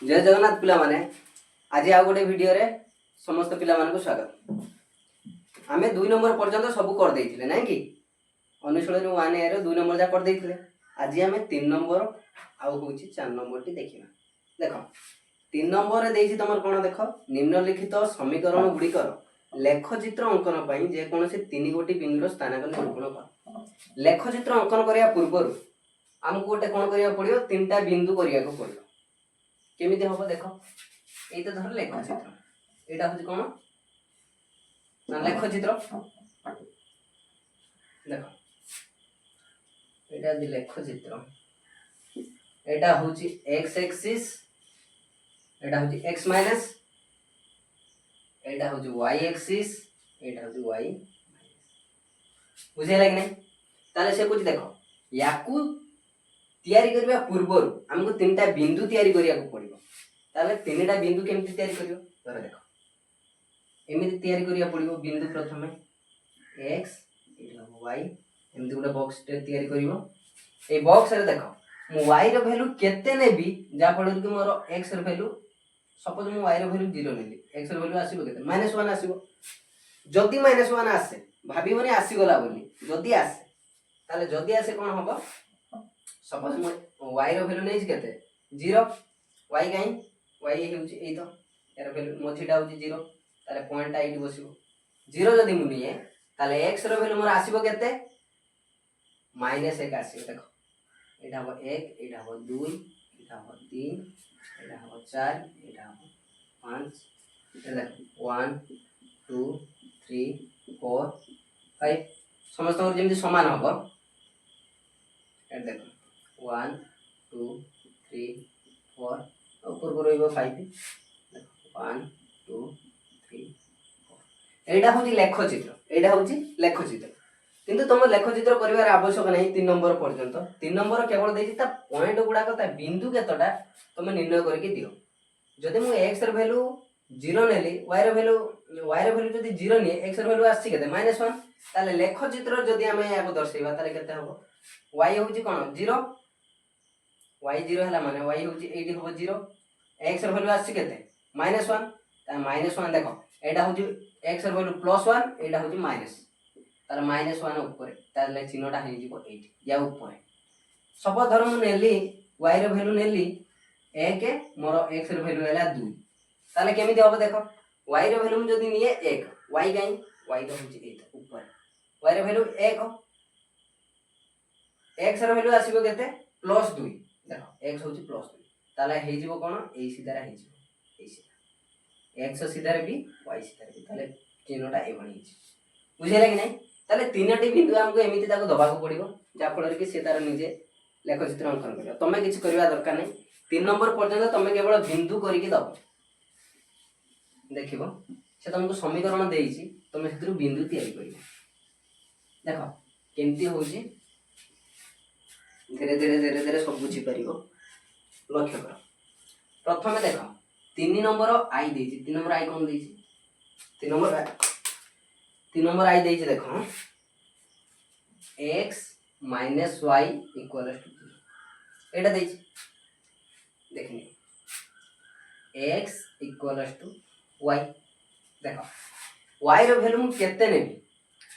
जय जगन्नाथ पिला माने आज आ गोटे वीडियो रे समस्त पिला मानकु स्वागत। आमे 2 नंबर पर्यंत सब कर देइथिले नै कि अनुशूलन 1 ए रे 2 नंबर जा कर देइथिले। आज आमे 3 नंबर आ होची 4 नंबर टी देखिबा। देखो 3 नंबर रे देइछि तमर कोन देखो निम्नलिखित समीकरण गुडी कर लेख चित्र अंकन पई जे कोनसे 3 गोटी बिंदुर स्थानांकन निरूपण कर। लेख चित्र अंकन करिया पूर्वरु हमकु गोटे कोन करिया पड़ियो 3टा बिंदु करिया को पड़ियो। केमिति हबो देखो एई तो धर लेख चित्र एटा होची कोन ना लेख चित्र देखो एटा दि लेख चित्र एटा होची x एक्सिस एटा होची x माइनस एटा होची y एक्सिस एटा होची y बुझे लाग नै ताले से कुछ देखो याकू तयारी करबा पूर्वरु हमको 3टा बिंदु तयारी करिया को पड़िबो। ताले 3टा बिंदु केमति तयारी करियो धर देखो एमिति तयारी करिया पड़िबो। बिंदु प्रथमे x एटा y एमिति गोटे बॉक्स टे तयारी करिवो। ए बॉक्स रे देखो मु y रो वैल्यू केते नेबी जा फल कि मोर x रो वैल्यू सपोज मु y रो वैल्यू 0 नेली x रो वैल्यू आसीबो केते -1 आसीबो। जदी -1 आसे भाबीबोनी आसी गला बोली जदी आसे ताले जदी आसे कोन हबो सपोज मु y रो वैल्यू नै केते 0 y काई y हेउची एई तो एरो वैल्यू मथिटा होची 0 ताले पॉइंट टा एटी बसिबो 0 जदी मु निये ताले x रो वैल्यू मोर आसीबो केते -1 आसीबो। देखो एटा हो 1 एटा हो 2 एटा हो 3 एटा हो 4 एटा हो 5 एटा देखो 1 2 3 4 5 समस्त जेमति समान हबो। एटा देखो 1 2 3 4 ऊपर को रहइबो 5 1 2 3 4 एटा होची लेख चित्र एटा होची लेख चित्र किंतु तुम लेख चित्र करिवार आवश्यक नै 3 नंबर पर्यंत 3 नंबर केवल देछि ता पॉइंट गुडा को ता बिंदु केतोटा तुम निर्णय करके दियो। जदि मु x र वैल्यू 0 नेली y र वैल्यू जदि 0 नि x र वैल्यू आछि केते -1 ताले लेख चित्र जदि हमें याको दर्शाइबा ताले केते हबो y होची कोन 0 y 0 हला माने y होची 80 हबो 0 x र वैल्यू आछि केते -1 ता -1 देखो एटा होची x र वैल्यू +1 एटा होची माइनस तार -1 ऊपर ताले चिन्हटा हे जीवो 8 या ऊपर। सपोज धर मु नेली y र वैल्यू नेली 1 मोर x र वैल्यू हला 2 ताले केमिति होबो देखो y र वैल्यू मु जदी निये 1 y काई y तो होची 8 ऊपर y र वैल्यू 1 x र वैल्यू आसीबो केते +2 देखो x होची +2 ताले हे जीवो कोन ए सीधा हे जीवो ए सीधा x सीधा रे भी y सीधा रे भी ताले चिन्हटा ए बणी छि बुझे लागे नै ताले तीनटी बिंदु हमको एमिति ताको दबा को पड़िबो जा फल कि से तार निजे लेख चित्र अंकन करियो। तमे किछ करबा दरकार नै 3 नंबर पर्यंत तमे केवल बिंदु करि के दबो देखिबो से तुमको समीकरण देइछि तमे सेतरु बिंदु तयारी करियो। देखो केमति होछि धीरे धीरे सब बुझी परिबो लक्ष्य करो। प्रथमे देखो 3 नंबर आई देइछि 3 नंबर आई कोन देइछि 3 नंबर आई देइछि देखो x - y = 0 एटा देइछि देखिए x = y देखो y रो वैल्यू मु केते नेबी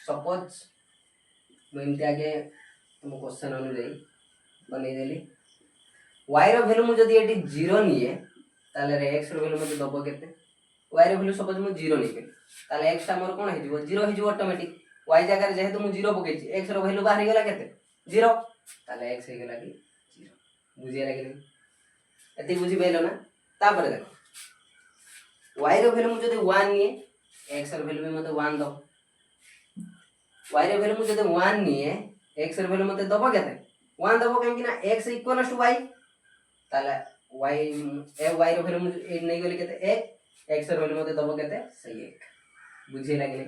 सपोज मैं इनते आगे तुम क्वेश्चन अनुଯାয়ী बनै देली y रो वैल्यू मु जदी एटी 0 निये ताले रे x रो वैल्यू मते दबो केते y रो वैल्यू सपोज मु 0 नै केली ताले x ता मोर कोन हे जीवो 0 हे जीवो ऑटोमेटिक y जगह रे जेहेतु मु 0 पकेछि x रो वैल्यू बाहरी गेला केते 0 ताले x हे गेला कि 0 बुझिया लागिल एति बुझि बैलो ना। तापर देखो y रो वैल्यू मु जदी 1 निये x रो वैल्यू भी मते 1 दो y रो वैल्यू मु जदी 1 निये x रो वैल्यू मते दबो केते 1 दबो काहे ना x = y ताले y रो वैल्यू मु 8 नै गेली केते 1 x रो वैल्यू मते दबो केते सही 1 बुझे लागिल।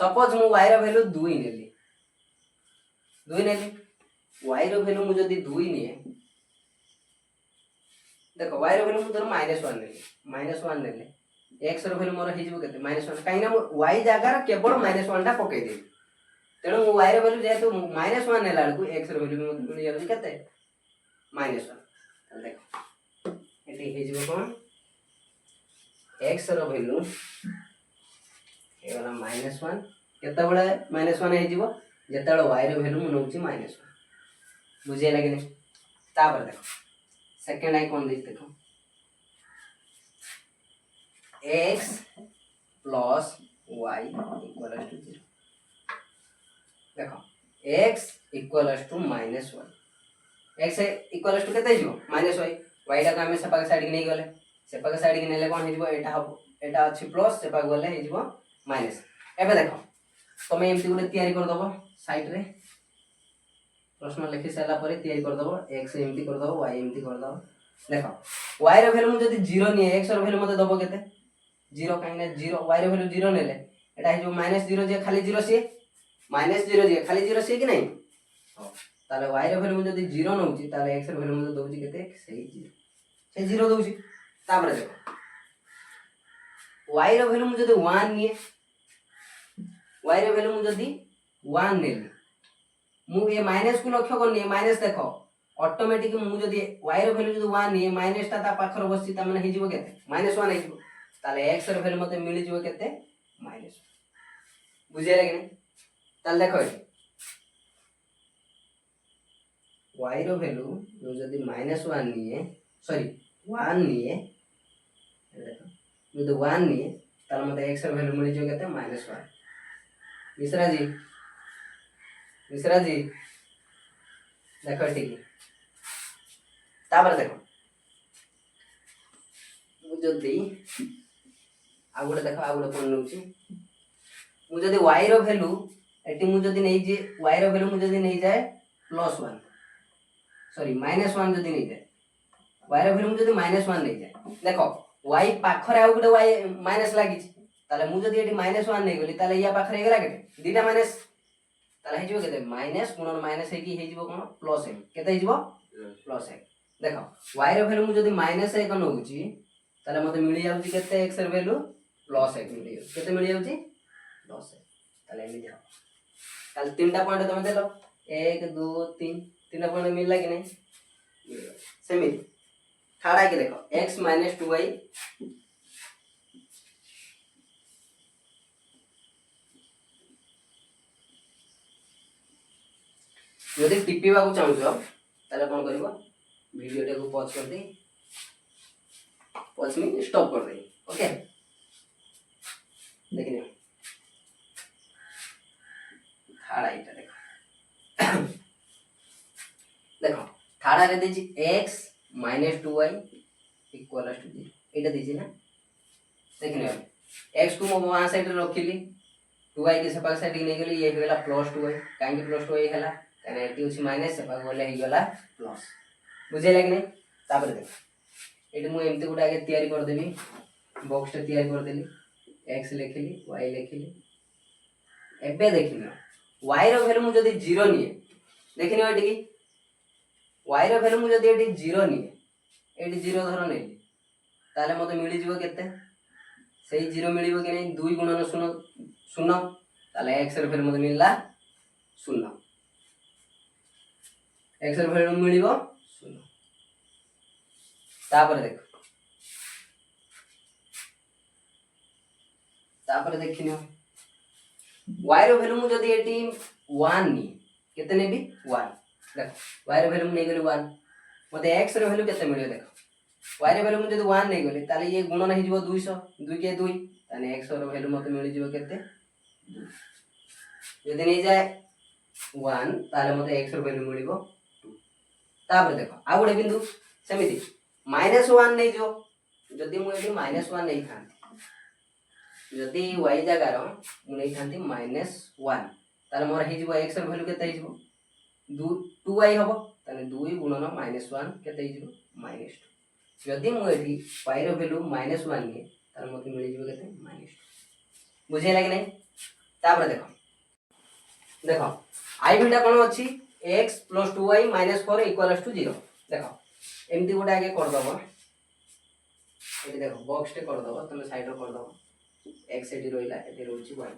सपोज मु y रो वैल्यू 2 नेली y रो वैल्यू मु जदी 2 निये देखो y रो वैल्यू मु धर -1 नेली -1 नेले x रो वैल्यू मोर हे जीवो केते -1 काहे ना मु y जगह केवल -1 टा पकै दे तेणु मु y रो वैल्यू जेहेतु -1 नेला को x रो वैल्यू मते मिल जाउ केते -1 देखो एटी हे जीवो कोन x रो वैल्यू ए वाला -1 केते बळे -1 हे जीवो जेतेबळे y रो वैल्यू नउची -1 बुझे लागे ने तापर देखो सेकंड आई कोन देख देखो x प्लस y इक्वल टू 0 देखो x equal to -1 x equal to केते जीवो -y y टा हम सेपा साइड के नै गले सेपा साइड के नेले कोन हे जीवो एटा हबो एटा अछि प्लस सेपा गले हे जीवो माइनस एबे देखो तमे एमती गुले तयारी कर दबो साइड रे प्रश्न लिखि साला परे तयारी कर दबो x एमती कर दबो y एमती कर दबो देखो y रो वैल्यू मु जदी 0 निए x रो वैल्यू मते दबो केते 0 काहे ने 0 y रो वैल्यू 0 नेले एटा हे जो -0 जे खाली 0 से -0 जे खाली 0 से कि नहीं हो ताले y रो वैल्यू मु जदी 0 नउची ताले x रो वैल्यू मते दउची केते सही 0 से 0 दउची तापर देखो y रो वैल्यू मु जदी 1 निए y रो वैल्यू मु जदी 1 नेली मु ए माइनस को लक्ष्य करनी माइनस देखो ऑटोमेटिक मु जदी y रो वैल्यू जदी 1 निए माइनस ता पाखर बसची ता माने हे जीवो केते -1 हे जीवो ताले x रो वैल्यू मते मिली जीवो केते -1 बुझे लागे ने ताले देखो y रो वैल्यू मु जदी -1 निए सॉरी 1 निए देखो मु तो 1 निए ताले मते x रो वैल्यू मिली जीवो केते -1 मिश्रा जी देखो ठीक तापर देखो मु जदी आगुडे देखो आगुडे कोन नउची मु जदी y रो वैल्यू एटी मु जदी नै जे y रो वैल्यू मु जदी नै जाय +1 सॉरी -1 जदी नै जाय y रो वैल्यू मु जदी -1 नै जाय देखो y पाखरे आगुडे y माइनस लागी ताले मु जदी एटी -1 नै गली ताले या पाखरे गेला केते दीटा माइनस ताले हे जीवो केते माइनस गुणन माइनस हे की हे जीवो कोन प्लस हे केते हे जीवो प्लस हे देखो y रो वैल्यू मु जदी -1 नउची ताले मते मिली जाउची केते x रो वैल्यू +1 मिली जाउची केते मिली जाउची +1 ताले एमि देखो ताले तीनटा पॉइंट तमे देलो 1 2 3 तीनटा पॉइंट मिलला कि नै सेमी थाड़ा के देखो x - 2y यदि टिपिबा को चाहू ताले कोन करबो वीडियो टे को पॉज कर दे पॉज में स्टॉप कर दे ओके देखिए थाड़ा इटा देखो देखो थाड़ा रे देजी x - 2y इक्वल टू 0 एटा देजी ना देखिए x को मो वहां साइड रे रखिली 2y के सेपा साइड नै गेली ये गेला +2y काहे +2y हैला काने एटी उसी माइनस सेपा गले हे गेला प्लस बुझे लागे नै तापर देख एटी मु एमती गुडा आगे तयारी कर देबी बॉक्स टे तयारी कर देली x लिखिली y लिखिली एबे देखिना y रो वैल्यू मु जदी 0 निए देखिनो एटी y रो वैल्यू मु जदी एटी 0 निए एटी 0 धरो नै ताले मते मिली जीवो केते सही 0 मिलिबो कि नै 2 गुणन 0 0 ताले x रो वैल्यू मते मिलला 0 x रो वैल्यू मिलिबो 0 तापर देखो तापर देखिनो y रो वैल्यू मु जदी एटी 1 नी केते नेबी 1 देखो y रो वैल्यू नै गेली 1 मते x रो वैल्यू केते मिलियो देखो y रो वैल्यू मु जदी 1 नै गेली ताले ये गुणन हे जीवो 200 2 के 2 ताने x रो वैल्यू मते मिली जीवो केते 2 जदी नै जाय 1 ताले मते x रो वैल्यू मिलिबो 2 तापर देखो आ गुडे बिंदु समिति -1 नै जो जदी मु एटी -1 नै थांती जदी y जगह रो मु नै थांती -1 ताले मोर हे जीवो x रो वैल्यू केते हे जीवो 2y हबो ताले 2 गुणन -1 केते हे जीवो -2 जदी मु एटी y रो वैल्यू -1 नै ताले मते मिली जीवो केते -2 बुझे लागे नै तापर देखो देखो i बिटा कोन अछि x + 2y - 4 = 0 देखो एमती गोटे आगे कर दबो एटी देखो बॉक्स टे कर दबो तमे साइड रो कर दबो x एटी रोइला एटी रोची y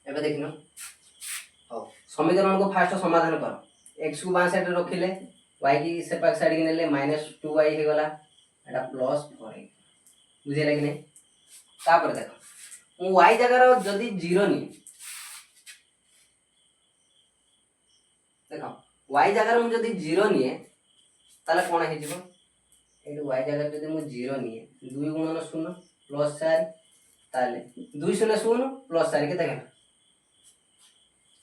एबे देखिनो हो समीकरण को फास्ट समाधान करो x को बां साइड रे रखिले y की से पाक साइड के नेले -2y हे गला एटा +4 हे बुझे लागे नै तापर देखो मु y जगह रो जदी 0 नि देखो y जगह मु जदी 0 निए ताले कोन हे जिवो एटु y जगह जदी मु 0 निए 2 गुणन 0 +4 ताले 2 0 0 +4 केते गेला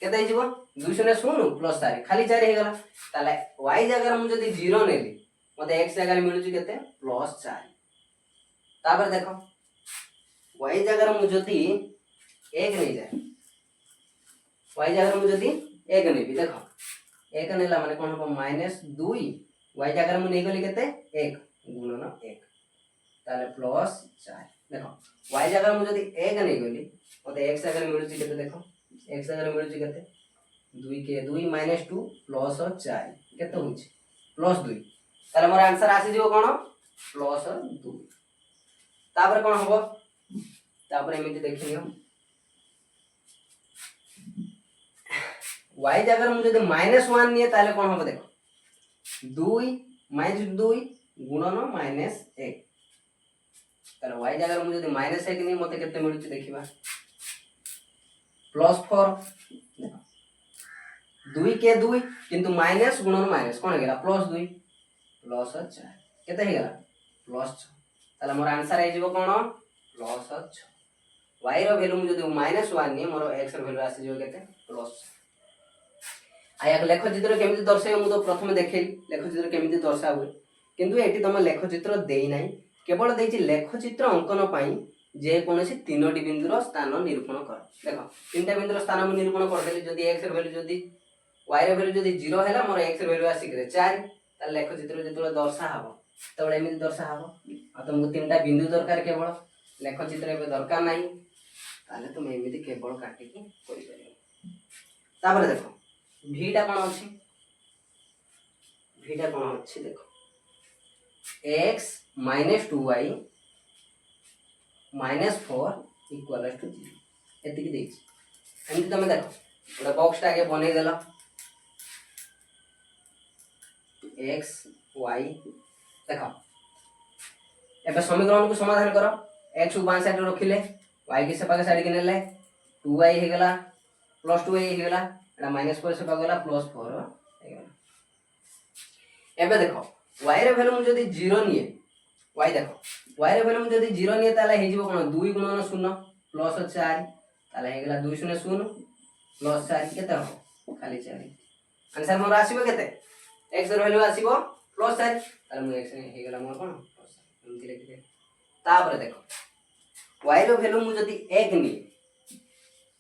केते हे जिवो 2 0 0 +4 खाली 4 हे गला ताले y जगह मु जदी 0 नेली मते x जगह मिलु छि केते +4 तापर देखो y जगह मु जदी 1 नै जाय y जगह मु जदी 1 नेबी देखो 1 नेला माने कोन हो -2 y जगह मु नै गली केते 1 गुणन 1 ताले +4 देखो y जगह मु जदी 1 नै गली मते x जगह मिलु छि केते देखो x जगह मिलु छि केते 2 के 2 -2 +4 केते होछि +2 ताले मोर आंसर आसी जिवो कोन +2 तापर कोन होबो तापर एमिति देखियो y जगह मु जदी -1 निए ताले कोन होबो देखो 2 -2 गुणन -1 ताले y जगह मु जदी -1 निए मते केते मिलु छि देखिबा +4 2 के 2 किंतु माइनस गुणन माइनस कोन गेला +2 +4 केते हे गेला +6 ताले मोर आंसर हे जिवो कोन +6 y रो वैल्यू मु जदी -1 निए मोर x रो वैल्यू आसी जिवो केते +6 आया लेख चित्र केमिति दर्शाय मु तो प्रथम देखै लेख चित्र केमिति दर्शा हुए किंतु एटी तम लेख चित्र देई नै केवल देछि लेख चित्र अंकन पई जे कोनोसी तीनोटी बिंदुर स्थान निरूपण कर देखो तीनटा बिंदुर स्थान मु निरूपण कर देली जदी x रो वैल्यू जदी y रो वैल्यू जदी 0 हैला मोर x रो वैल्यू आसी करे 4 त लेख चित्र जेतोले दर्शा हबो तबले एमिति दर्शा हबो आ तुमको तीनटा बिंदु दरकार केवल लेख चित्र एबे दरकार नाही ताले तुम एमिति केवल काटि के करि परियो तापर देखो v टा कोन अछि v टा कोन अछि देखो x - 2y -4 = 0 एति की देछि एमिति तमे देखो ओडा बॉक्स टा आगे बनै देला x y देखो एबे समीकरण को समाधान करो x को बां साइड रखिले y की सेपा के साइड के नेले 2y हे गेला +2y हे गेला एटा -4 सेपा गेला +4 हे गेला एबे देखो y रे वैल्यू मु जदी 0 निए y देखो y रे वैल्यू मु जदी 0 निए ताले हे जिवो कोन 2 गुणन 0 +4 ताले हे गेला 2 0 0 +4 केते हो खाली 4 आंसर मोर आसीबो केते x रो वैल्यू आसीबो +4 ताले मु x हे गेला मोर कोन +4 एमति लिखि दे तापर देखो y रो वैल्यू मु जदी 1 निए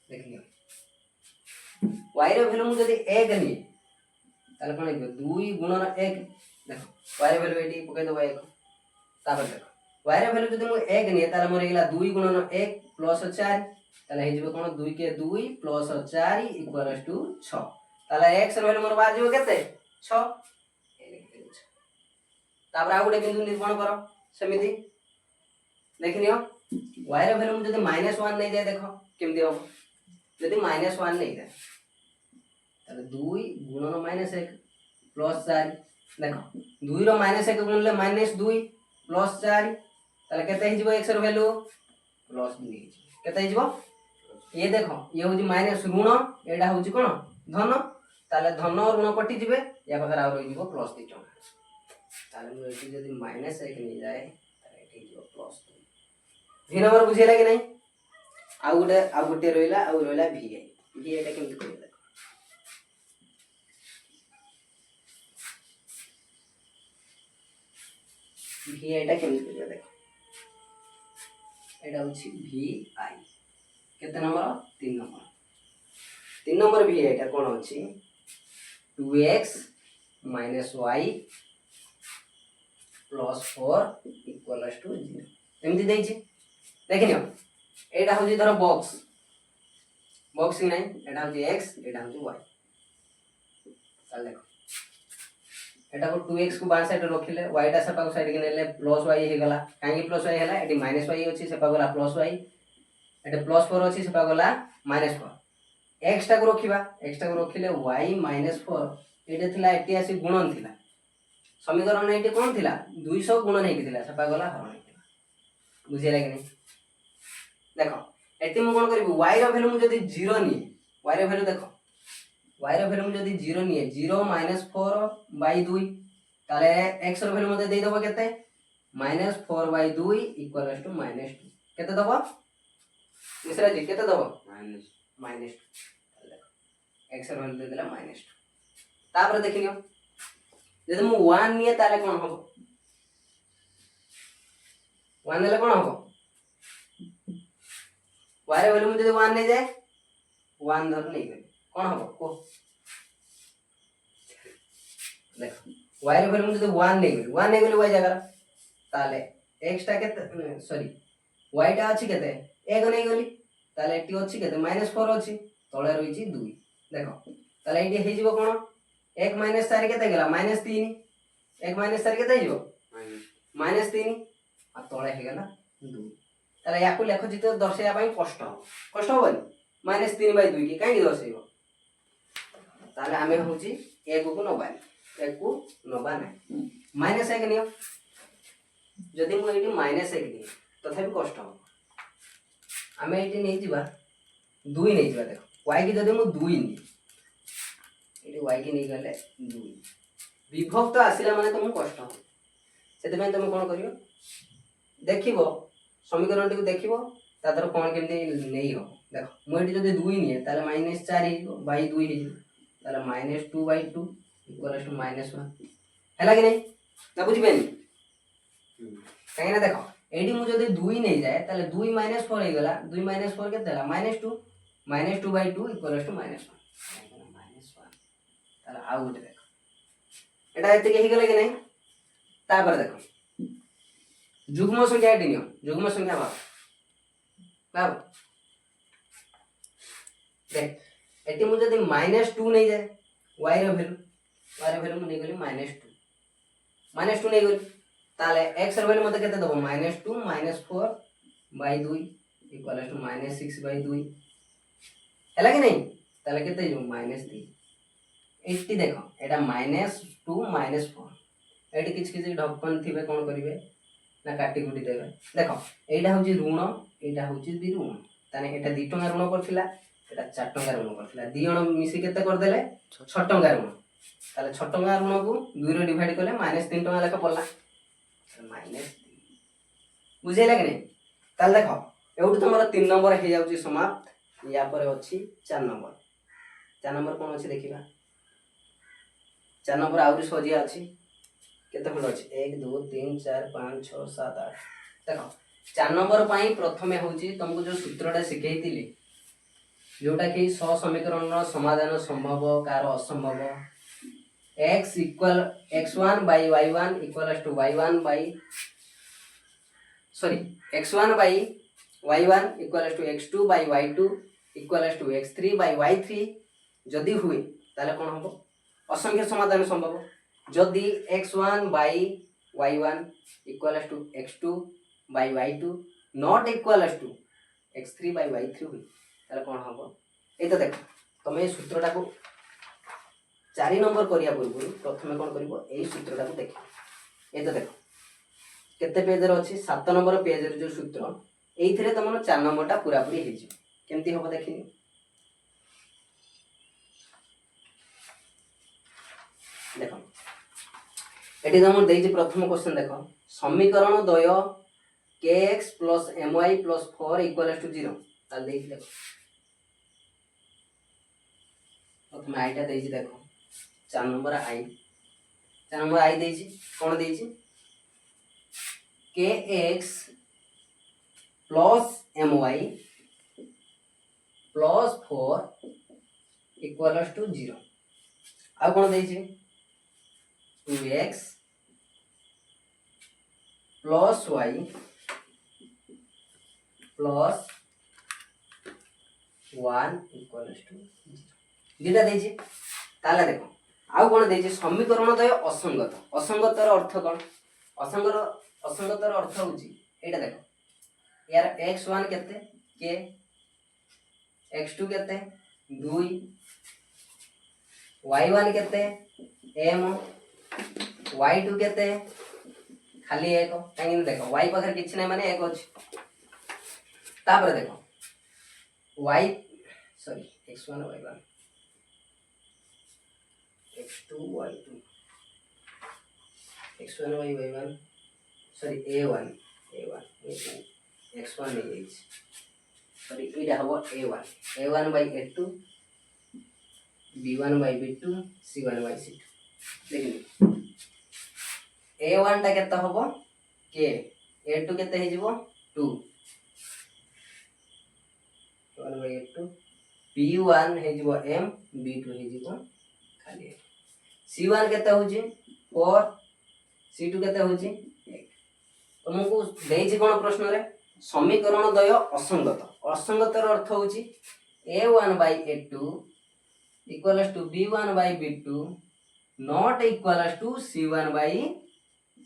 देखियो y रो वैल्यू मु जदी 1 निए ताले कोन हे 2 गुणन 1 देखो y रो वैल्यू एटी पके दो 1 तापर देखो y रो वैल्यू जदी मु 1 निए ताले मोर गेला 2 गुणन 1 +4 ताले हे जिवो कोन 2 के 2 +4 = 6 ताले x रो वैल्यू मोर बाज जिवो केते 6 तापर आ गुडे बिंदु निरूपण करो समिति देखिनियो y रो वैल्यू जदी -1 नै जाय देखो केमदी हो जदी -1 नै जाय ताले 2 गुणन -1 +4 देखो 2 रो -1 गुणले -2 +4 ताले केते हे जिवो x रो वैल्यू +2 केते हे जिवो ये देखो ये होजी माइनस ऋण एडा होजी कोन धन ताले धन ऋण कटि जिवे या बखर आ रहि जिवो +2 टका ताले मु एटी जदी -1 नै जाय ताले एटी जिवो +2 v नंबर बुझिला कि नै आ गुटे रोइला v एटा केमति करिला v एटा केमति करिला देखो एटा होछि vi केते नंबर 3 नंबर 3 नंबर भी एटा कोन अछि 2x - y +4 = 0 एमति देइ छी देखिनियो एटा होछि धर बॉक्स नै एटा होछि x एटा होछि y चल देखो एटा को 2x को बां साइड रखिले y टा सेपा को साइड के नेले +y हे गला काई +y हैला एटी -y अछि सेपा गला +y एटा +4 अछि सेपा गला -4 x टा को रखिबा x टा को रखिले y - 4 एटा थिला एटी आसी गुणन थिला समीकरण एटी कौन थिला 200 गुणन हेकी थिला छपा गला हरण हेकी बुझिला कि नहीं देखो एटी मु कोन करबी y रो वैल्यू मु जदी 0 निए y रो वैल्यू देखो y रो वैल्यू मु जदी 0 निए 0 4/2 ताले x रो वैल्यू मते देई दबो केते -4/2 = -2 केते दबो मिश्रा जी केते दबो -2 x रो वैल्यू दे देला -2 तापर देखिनियो यदि मु 1 निए ताले कोन हबो 1 नेले कोन हबो y रो वैल्यू मु जदी 1 नै जाय 1 धर नै गय कोन हबो को देख y रो वैल्यू मु जदी 1 नै गय y जगह ताले x टा केते सॉरी y टा अछि केते 1 नै गली ताले टी अछि केते -4 अछि तळे रहिछि 2 देखो ताले एटी हे जिवो कोन 1 - 4 केते गेला -3 1 - 4 केते जिवो -3 आ तळे हे गेला 2 ताले याकु लेखो जिते दर्शया पई कष्ट होबनी -3/2 की काई दर्शइबो ताले आमे होची 1 को नबानी 1 को नबा नै -1 नियो जदि मु एटी -1 नि तथापि कष्ट हो आमे एटी नै जिबा 2 नै जिबा देखो y की जदि मु 2 नि एटी y की नै गले 2 विभक्त आसिला माने तुम कष्ट हो सेते में तुम कोन करियो देखिबो समीकरण टी देखिबो तादर कोन केमते नै हो देखो मु एटी जदि 2 नि ताले -4 हि जो बाई 2 हि जो ताले -2/2 = -1 हैला कि नै ना बुझि बेनी काहे ना देखो एडी मु जदि 2 नै जाय ताले 2 - 4 हे गला 2 - 4 केते हला -2 -2/2 = -1 ताले आ उठे देखो एटा एते के हि गले कि नै तापर देखो जुग्म संख्या एटी नियो जुग्म संख्या भाव देख एटी मु जदि -2 नै जाय y रो वैल्यू मु नै गली -2 नै गली ताले x रो वैल्यू मते केते दबो -2 -4/2 = -6/2 हैला कि नै ताले केते जो -3 80 देखो एटा -2 -4 एटी किछ किछ ढक्कन थिबे कोन करिवे ना काटी कुटी देबे देखो एटा होची ऋण एटा होची बि ऋण ताने एटा 2 टका ऋण करथिला एटा 4 टका ऋण करथिला दी जण मिसी केते कर देले 6 टका ऋण ताले 6 टका ऋण को 2 रे डिवाइड करले -3 टका लेखा पड़ला -3 बुझेला कि नै ताले देखो एउटु तमरा 3 नंबर हे जाउची समाप्त या पर अछि 4 नंबर कोन अछि देखिबा 4 नंबर आउरी सजिया अछि केते खंड अछि 1 2 3 4 5 6 7 8 देखो 4 नंबर पई प्रथमे होची तुमको जो सूत्रटा सिखैतिली जोटा कि समीकरण रो समाधान संभव कार असंभव x = x1 by y1 = y1 by sorry x1 by y1 = x2 by y2 = x3 by y3 जदि हुए ताले कोन हबो असंख्य समाधान संभव जदि x1 by y1 = x2 by y2 not equal to x3 by y3 हुए ताले कोन हबो एतो देखो तमे सूत्रटा को 4 नंबर करिया पूर्व प्रथमे कोन करिवो एई सूत्रटा को देखो एतो देखो केते पेज रे अछि 7 नंबर पेज रे जो सूत्र एइथिरे तमन 4 नंबरटा पूरा पूरी हे जे केमती हबो देखिनी देखो एटी तमन देइ जे प्रथम क्वेश्चन देखो समीकरण द्वय kx + my + 4 = 0 ताल देइ देखो प्रथम आईटा देइ जे देखो 4 नंबर आई देइ जे कोन देइ जे kx + my + 4 = 0 आ कोन देइ जे 2x + y + 1 = 0 जेटा देइ जे ताला देखो आ कोन देइ जे समीकरण द्वय असंगतर अर्थ कोन असंगतर अर्थ होची एटा देखो यार x1 केते k x2 केते 2 y1 केते m y2 केते खाली 1 काहे देखो y पाखर किछ नै माने 1 अछि तापर देखो y sorry x1 y1 x2 y2 x1 y1 sorry a1 x1 नहीं सॉरी इटा हबो a1 by a2 b1 by b2 c1 by c2 देखिए a1 टा केते हबो k a2 केते हे जिवो 2 1 by a2 b1 हे जिवो m b2 हे जिवो खाली c1 केते होजी 4 c2 केते होजी 1 तुमको देइछि कोन प्रश्न रे समीकरण द्वय असंगत असंगतर अर्थ होची a1 by a2 equals to b1 by b2 not equals to c1 by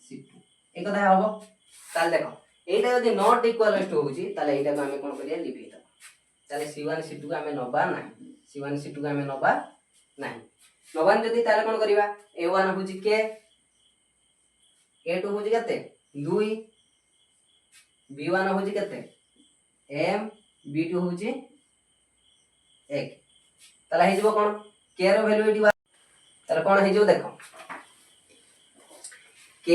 c2 एक कथा हबो ताल देखो एटा यदि नॉट इक्वल्स टू होची ताले एटा को हमें कोन करिया लिखि दबा ताले c1 c2 को हमें नबा नाही c1 c2 को हमें नबा नाही नबान जदि ताले कोन करिवा a1 होची के a2 होची केते 2 b1 होची केते m b2 होची 1 ताले हे जबो कोन k रो वैल्यू एटी ताले कोन हे जबो देखो k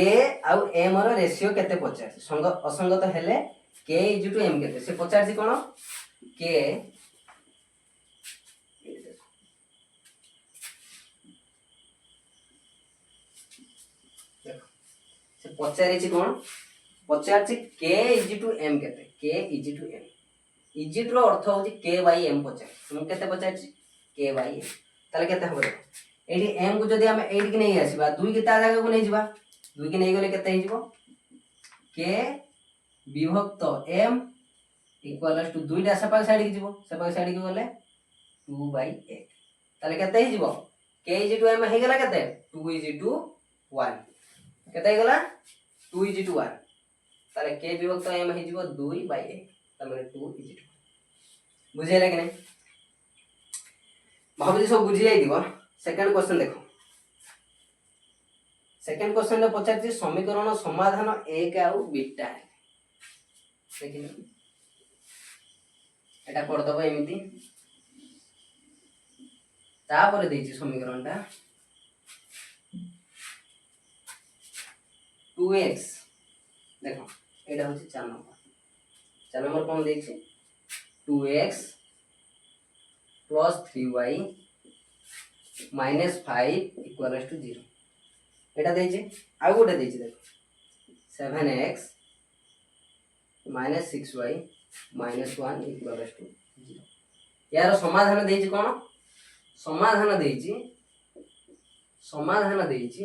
आउ m रो रेशियो केते 50 संग असंगत हेले k = m केते से 50 कोन k से 50 कोन 50 k = m केते k = m इजिट रो अर्थ होची k by m 50 हम केते 50 k by m ताले केते हबो एडी m को जदी हम 8 के नै आसीबा 2 के ता जगह को नै जिबा 2 के नै गले केते हे जिवो k विभक्त m इक्वल्स टू 2 टा सपा साइड के जिवो सपा साइड के गले 2 by 1 ताले केते हे जिवो k = m हे गला केते 2 = 1 केते हे गला 2 = 1 ताले k विभक्त m हे जिवो 2 by 1 तमरे 2 = बुझेला कि नै भाबी सब बुझि जाई दिबो सेकंड क्वेश्चन देखो सेकंड क्वेश्चन रे पचारछि समीकरण समाधान 1 आउ बीटा देखिन एटा पढ दबो एमिति तापर देछि समीकरण टा 2x देखो एटा होछि 4 नंबर कोन देछि 2x plus 3y minus 5 equals to 0 एटा देछि आ गोटे देछि देखो 7x minus 6y minus 1 equals to 0 यार समाधान देछि कोन समाधान देछि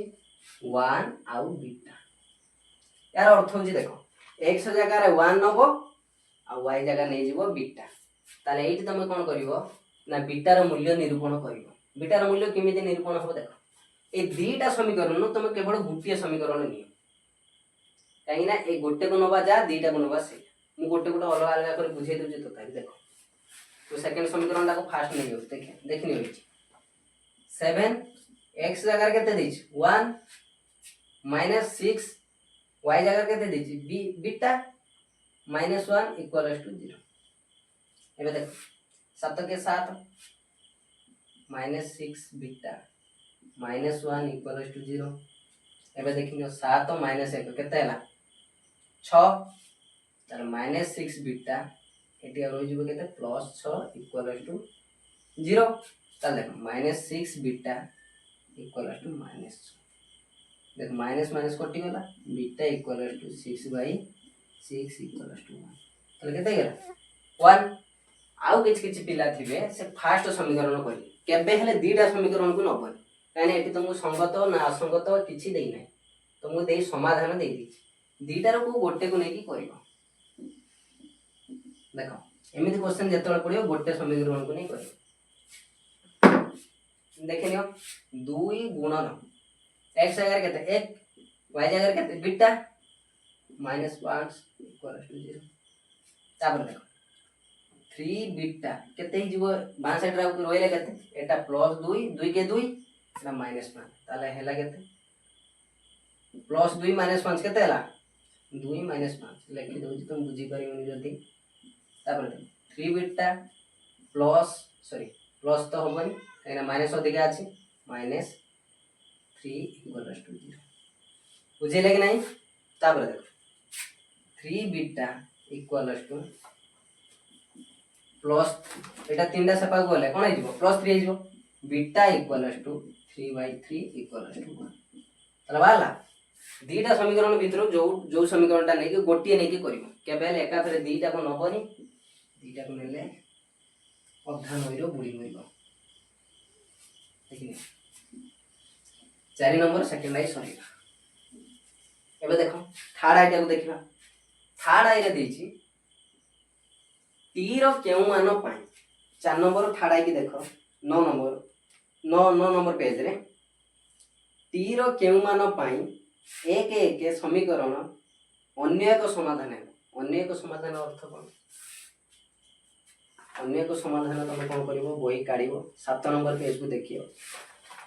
1 आउ बीटा यार अर्थ होछि देखो x जगह रे 1 नबो आ y जगह नै जिवो बीटा ताले एठी तमे कोन करिवो ना बीटा रो मूल्य निरूपण करिवो बीटा रो मूल्य केमिति निरूपण हो देखो ए दीटा समीकरण न तुम केवल गोटे समीकरण नियो काहे ना ए गोटे को नबा जा दीटा को नबा से मु गोटे गोटे अलग अलग कर बुझे दउ जे तो ताई देखो तो सेकंड समीकरण टा को फास्ट नै हो देखिनि होई 7 x जगह केते देछि 1 -6 y जगह केते देछि बीटा -1 इक्वल्स टू 0 एबे देखो 7 के 7 -6 बीटा -1 इक्वल्स टू 0 एबे देखिनो 7 -1 केते हला 6 तार -6 बीटा एटी रहि जबो केते +6 इक्वल्स टू 0 ताले -6 बीटा इक्वल्स टू -6 देख माइनस माइनस कटि गला beta equals to 6/6 equals to 1 ताले केते गेला 1 आउ किछ पिला थिबे से फास्ट समीकरण कहली केबे हेले दीटा समीकरण को नबल काने एटी तुमको संगत ना असंगत किछि देई नै तुमको देई समाधान देई दी दीटा रो को गोटे को नेकी करिवो देखो एमिति क्वेश्चन जेतोल पडियो गोटे समीकरण को नै करिवो देखिनियो 2 गुणन x जगह केते 1 y जगह केते बीटा -5 इक्वल्स टू 0 तापर देखो 3 बीटा केते ही जीवो बां साइड रा रोइले केते एटा +2 2 के 2 एटा -5 ताले हेला केते प्लस 2 माइनस 5 केते हला 2 माइनस 5 लिखि दउछि तुम बुझी परिबनि जदी तापर 3 बीटा प्लस सॉरी प्लस तो होबनी काइना माइनस अधिका अछि माइनस 3 इक्वल टू 0 बुझिले कि नहीं तापर देखो 3 beta equal two plus iota तीनटा सेपा गले कोन आइजो प्लस 3 आइजो beta equal to 3/3 equal to 1 तला बाला दीटा समीकरण भितर जो जो समीकरणटा नै कि गोटिए नै कि करिवो केबेल एका थरे दीटा को नबनी दीटा को नेले अधा नइरो बुडी नइरो देखिने 4 नंबर सेकंड आई सरी एबे देखो थर्ड आइटा को देखिबा थर्ड आई रे देछि टी रो केउ मान पाई 4 नंबर थर्ड आई की देखो 9 नंबर पेज रे टी रो केउ मान पाई एक एक समीकरण अन्य एक समाधान है अन्य एक समाधान अर्थ कौन अन्य एक समाधान तुम कौन कर बही काढ़ 7 नंबर पेज को देखियो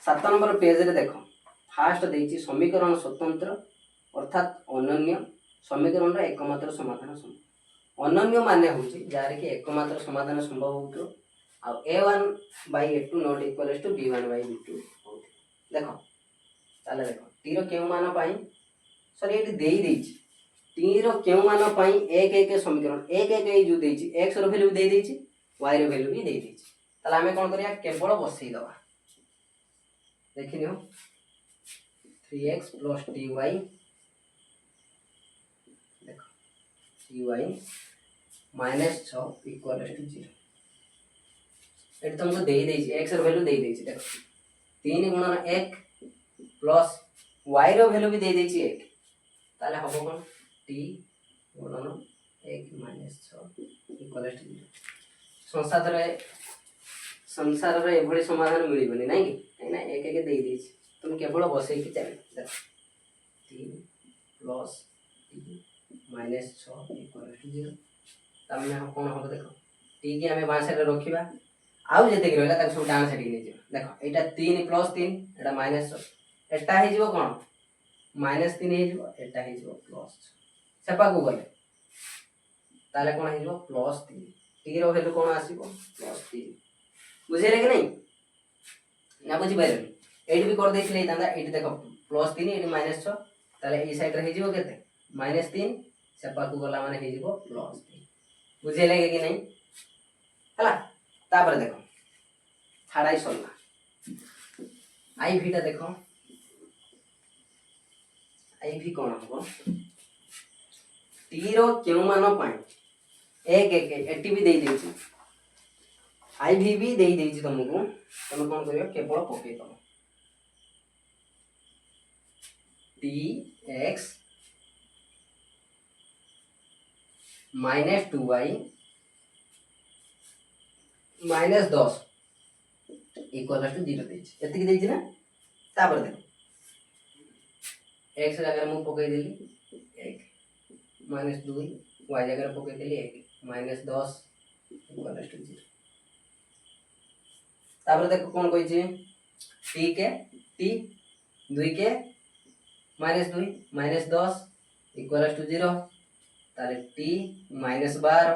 7 नंबर पेज रे देखो फास्ट देछि समीकरण स्वतंत्र अर्थात अनन्य समीकरण रा एकमात्र समाधान संभव अनन्य माने होछि जार कि एकमात्र समाधान संभव होतो आ a1/a2 not equal to b1/b2 देखो ताले देखो टी रो केउ मान पाई सॉरी एटी देई देछि टी रो केउ मान पाई एक एक समीकरण एक एक जो देछि x रो वैल्यू देई देछि y रो वैल्यू भी देई देछि ताले हमें कोन करिया केवल बसई दवा देखिनियो 3x + ty देखो ty -6 इक्वल टू 0 एटी तुमको देई देछि x रो वैल्यू देई देछि देखो 3 गुणन 1 प्लस y रो वैल्यू भी दे देछि 1 ताले हबो कोन t गुणन 1 - 6 इक्वल टू 0 संसार रे एभଳି समाधान मिलिबनी नै कि ना एक एक दे देछि तुम केवल बसई कि चल देखो 3 प्लस t -6 इक्वल टू 0 तमे कोन हो देखो t के हमें बां साइड रखिबा आउ जते रहला ताक सब डान साइड नै जेबा देखो एटा 3 + 3 एटा -6 एटा हे जीवो कोन -3 हे जीवो एटा हे जीवो प्लस सेपा को गले ताले कोन हे जीवो +3 टी रो वैल्यू कोन आसीबो +3 बुझेले कि नहीं ना बुझी पाइले एडी भी कर देथिले तांदा एडी देखो +3 एडी -6 ताले ई साइड रे हे जीवो केते -3 सेपा को गला माने हे जीवो +3 बुझेले कि नहीं हला तापर देखो थर्ड आई सल्ला आई भीटा देखो आई भी कोन हो टी रो केउ मान पाई एक एक एटी भी देई देछि आई भी देई देछि तुमको तुम कोन करियो केवल पके दो tx -2y -10 इक्वल टू 0 देछि एति देछि ना तापर देखो x जगह मु पकई देली 1 -2 y जगह पकई देली 1 -10 इक्वल टू 0 तापर देखो कोन कहै छै t के t 2 के -2 -10 इक्वल टू 0 ताले t -12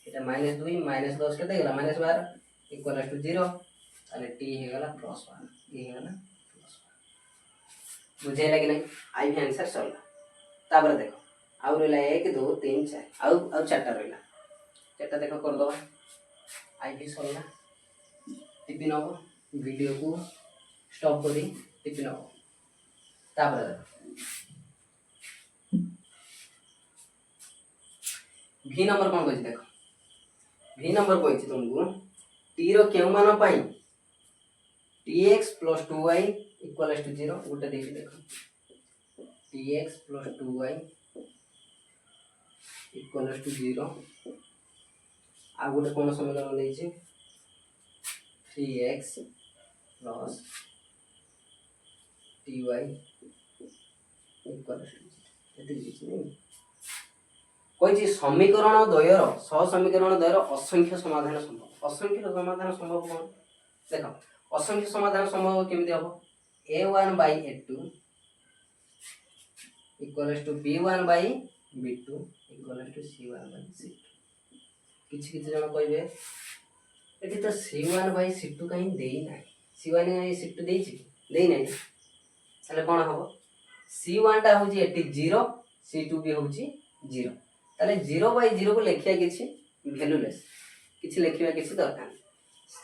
एटा -2 -10 केते गेला -12 इक्वल टू 0 ताले t हे गेला +12 ये हे गेला बुझे लगे नहीं आई भी आंसर सॉल्व तापर देखो आउ रहला 1 2 3 4 आउ चारटा रहला चारटा देखो कर दो आई भी सॉल्व टिपि नबो वीडियो को स्टॉप करी टिपि नबो तापर भी नंबर कोन कहै देखो भी नंबर कहै तुमको टी रो केउ मान पाई tx + 2y इक्वल टू 0 गोटे देखि देखो tx + 2y इक्वल टू 0 आ गोटे कोन समीकरण दै छै 3x + ty इक्वल टू 0 एते दिछि नै कोइ जे समीकरण द्वयर सह समीकरण द्वयर असंख्य समाधान संभव कोन देखो असंख्य समाधान संभव केमिति हबो a1/a2 equals to B1 by B2 equals to C1 by C2 किछि किछि जण कहबे एठी तो C1 बाई C2 कहीं देई नाही C1 बाई C2 देइछि देई नाही ताले कोन हबो C1 टा होची एठी 0 C2 भी होची 0 ताले 0 बाई 0 को लेखिया किछि वैल्यूलेस किछि लेखिबा किछि दरकार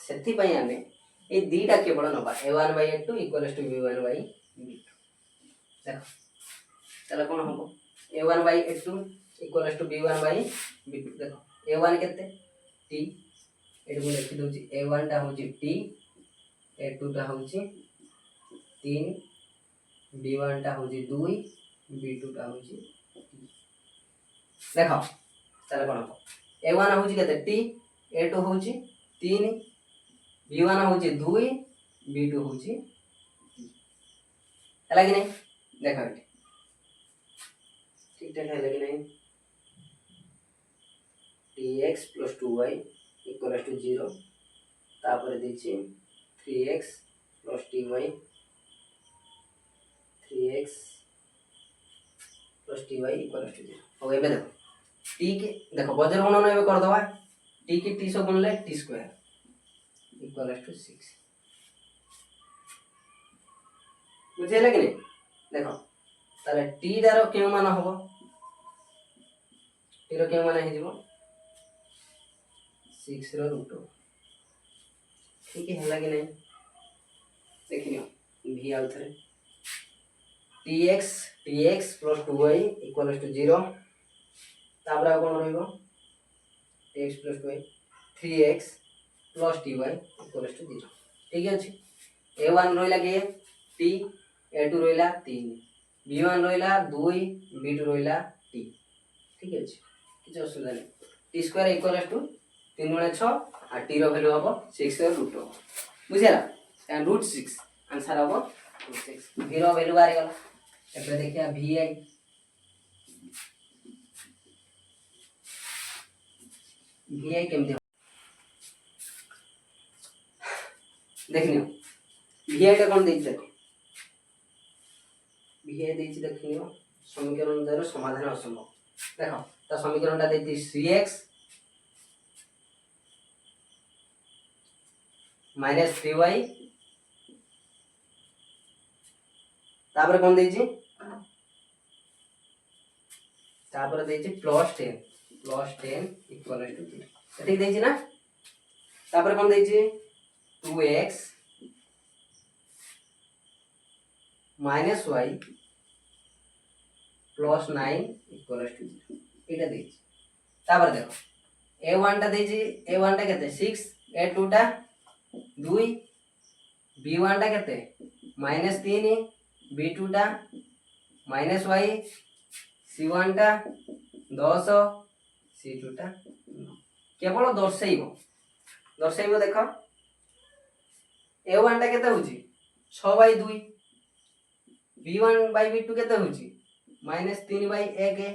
सेथि पई आमे ए दीटा केवल नबा A1 by A2 equals to B1 by B2 देखो ताले कोन हबो A1 by A2 equals to B1 by B2 देखो A1 केते t एठी मु लिखि दोछि A1 टा होछि t A2 टा होछि 3 B1 टा होछि 2 B2 टा होछि देखो ताले कोन हबो A1 होछि केते t A2 होछि 3 B1 होछि 2 B2 होछि हला कि नहीं देखो एठी ठीक ठाक है कि नहीं tx plus 2y equals to 0 तापर देछि 3x plus ty 3x plus ty equals to 0 अब एबे देखो t के देखो वज्र गुणन एबे कर दवा t के t से गुणले t स्क्वायर equals to 6 बुझेला कि नहीं देखो ताले t दारो केउ मान हबो t रो केउ मान हे जिवो 6 रो रूट ठीक है हला कि नहीं देखियो v आउ थरे tx plus 2y equals to 0 तापर कोन रहइबो tx plus 2y 3x plus ty equals to 0 ठीक अछि a1 रहइला के t a2 रहइला 3 b1 रहइला 2 b2 रहइला t ठीक अछि किछ असुविधा नै t स्क्वायर इक्वल्स टू 3 गुणे 6 आ t रो वैल्यू हबो 6 रो रूट बुझिला एंड रूट 6 आंसर हबो रूट 6 v रो वैल्यू बारे गला एबे देखिया vi केमते देखनियो vi टा कोन देछि देखो vi देछि देखनियो समीकरण द्वारा समाधान असंभव देखो ता समीकरण टा देछि cx माइनस 3y तापर कोन देछि तापर देछि +10 इक्वल टू 0 ठीक देछि ना तापर कोन देछि 2x minus y plus 9 equal to 0 एटा देछि तापर देखो a1 टा देछि a1 टा केते 6 a2 टा 2 b1 टा केते -3 b2 टा -y c1 टा 10 c2 टा 9 केवल दर्शाइबो देखो a1 टा केते होची 6/2 b1 by b2 केते होची -3/1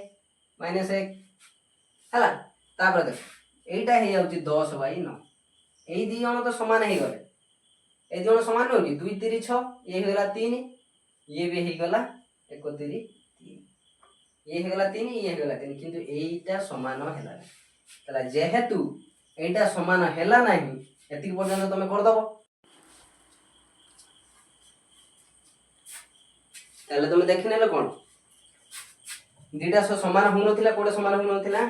-1 हला तापर देखो एटा हे जाउची 10/9 एई दी जण तो समान हे गले ए जण समान हो कि 2 3 6 ये हे गला 3 ये भी हे गला 1 3 3 ये हे गला 3 ये हे गला 3 किंतु एईटा समान हेला तला जेहेतु एटा समान हेला नाही एति पर्यंत तमे कर दबो ताले तमे देखि नेले कोन दीटा समान हो नथिला कोडे समान हो नथिला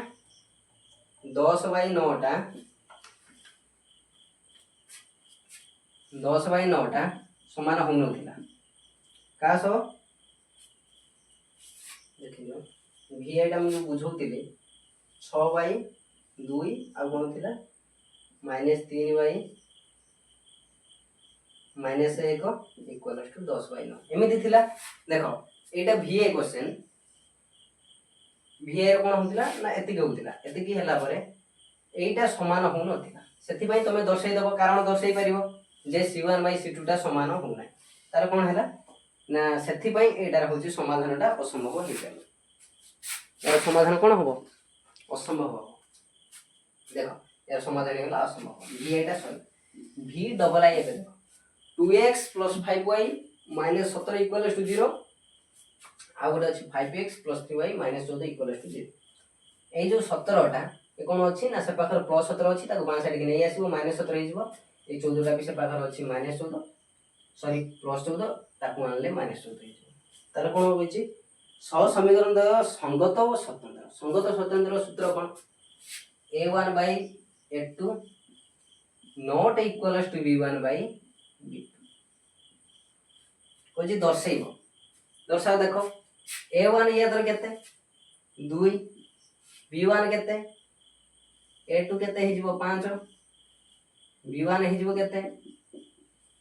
10/9 टा 10/9 टा समान हो नथिला का सो देखियो vi टा मु बुझौतिले 6/2 आ कोन थिला -3/-1 इक्वल टू 10/9 एमिति थिला देखो एटा va क्वेश्चन va कोन होतिला ना एति होतिला एति की हला परे एटा समान हो नथिला सेति पई तमे दर्शाई दबो कारण दर्शाई परिबो जे c1 बाय c2 टा समान हो नै तार कोन हला ना सेति पई एटार होची समाधानटा असंभव हे गेल यार समाधान कोन होबो असंभव हो देखो यार समाधान हेला असंभव v एटा सॉल्व v डबल आई देखो 2x + 5y - 17 = 0 आ गोटे अच्छी 5x + 3y - 14 = 0 এই जो 17টা ए कोन अछि ना से पाखर +17 अछि ताको बां साइड के नै आसीबो -17 हे जिवो ए 14टा भी से पाखर अछि -14 सॉरी +14 ताको आनले -14 हे जिवो ताले कोन होइछि सह समीकरण द्वय संगत और स्वतंत्र सूत्र कोन a1 / a2 not equals to b1 / b2 कोछि दर्शैबो दर्शाओ देखो a1 या दर केते 2 b1 केते a2 केते हे जिवो 5 b1 हे जिवो केते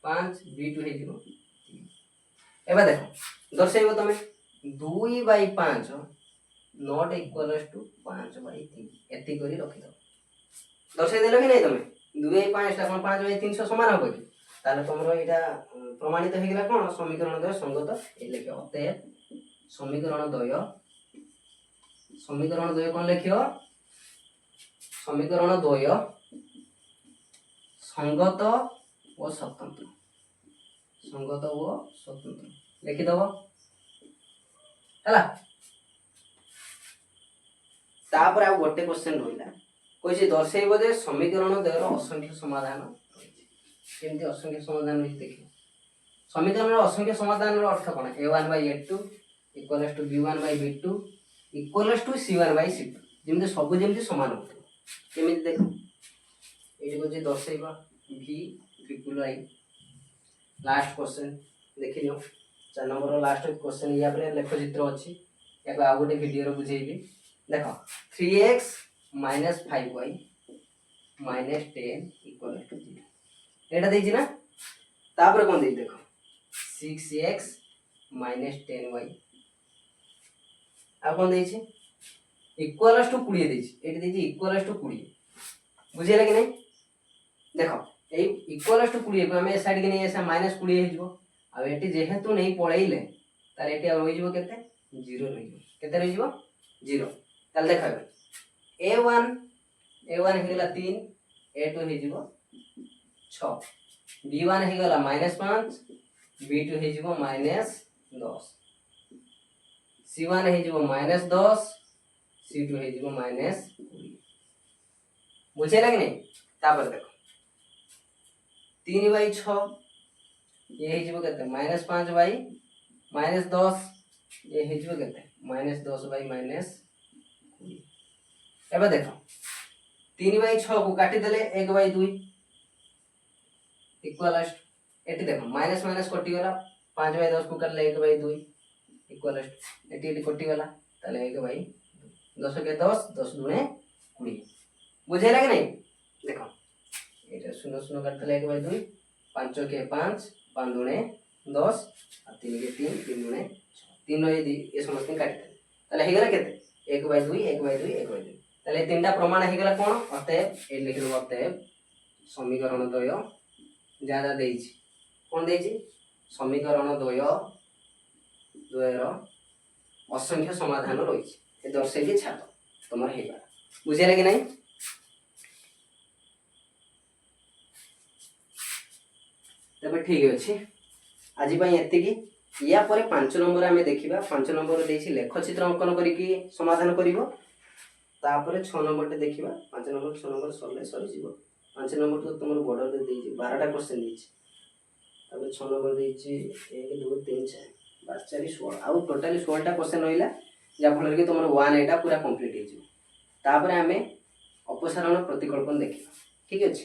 5 b2 हे जिवो एबा देखो दर्शैबो तमे 2/5 नॉट इक्वल्स टू 5/3 एति करी रखि दो दर्शै देलो कि नै तमे 2/5 ता कोन 5/300 समान हो कि ताले तमरो एटा प्रमाणित हे गेला कोन समीकरण द्वय संगत ए लेखियो अतएव समीकरण द्वय कोन लेखियो समीकरण द्वय संगत और स्वतंत्र लिखि दबो हला तापर आ गोटे क्वेश्चन रहिला कोइसे दर्शैबो जे समीकरण द्वयर असंख्य समाधान केमति असंख्य समाधान होई देखियो समीकरण असंख्य समाधान रो अर्थ कोन a1 / a2 = b1 / b2 = c1 / c2 जेमति सब जेमति समान होतो केमति देखो एठी को जे दर्शैबा v triple i last question देखि लियो 4 नंबर लास्ट क्वेश्चन या पर लेख चित्र अछि एको आ गोटे वीडियो रो बुझेबी देखो 3x - 5y - 10 = 0 एटा देछि ना तापर कोन देछि देखो 6x - 10y आ कोन देछि इक्वल्स टू 20 देछि एटी देछि इक्वल्स टू 20 बुझेला कि नै देखो ए इक्वल्स टू 20 को हमें साइड के नै ऐसा -20 हे जिवो आ एटी जेहेतु नै पळैले ताले एटी होई जिवो केते 0 रहि जिवो केते रहि जिवो 0 ताले देखा a1 हे गेला 3 a2 हे जिवो 6 b1 हे गेला -5 b2 हे जिवो -10 c1 हे जिवो -10 c2 हे जिवो -20 बुझे लागे नै तापर देखो 3/6 ये हे जिवो केते -5/10 ये हे जिवो केते -10/-20 एबे देखो 3/6 को काटी देले 1/2 इक्वल्स एटी देखो माइनस माइनस कटि गला 5/10 को काटले 1/2 इक्वल्स एटी कटि गला ताले 1/2 10 के 10 10 दुणे 20 बुझे लागे नै देखो एटा 0 काटले 1/2 5 के 5 5 दुणे 10 आ 3 के 3 3 दुणे 3 यदि ए समस्त काटि ताले हे गेला केते 1/2 1/2 1/2 ताले तीनटा प्रमाण हे गेला कोन अतएव ए लिख दो अतएव समीकरण द्वय ज्यादा देछि कोन देछि समीकरण द्वयर असंख्य समाधान रहिछि ए दर्शै के छातो तमर हेबा बुझेला कि नै तबे ठीक अछि आजि पई एतिकी या परे 5 नंबर हमें देखिबा 5 नंबर देछि लेख चित्र अंकन करिकि समाधान करिवो तापरे 6 नंबर ते देखिबा 5 नंबर 6 नंबर सरले सरी जीवो 5 नंबर तो तुमर बॉर्डर दे देछि 12 टा क्वेश्चन देछि तबे 6 नंबर देछि 1 2 3 4 12 4 16 आ टोटली 16 टा क्वेश्चन रहिला जा फलर कि तुमर 1 एटा पूरा कंप्लीट हे जिवो तापरे हमें अपसारण प्रतिकल्पन देखिबा ठीक अछि।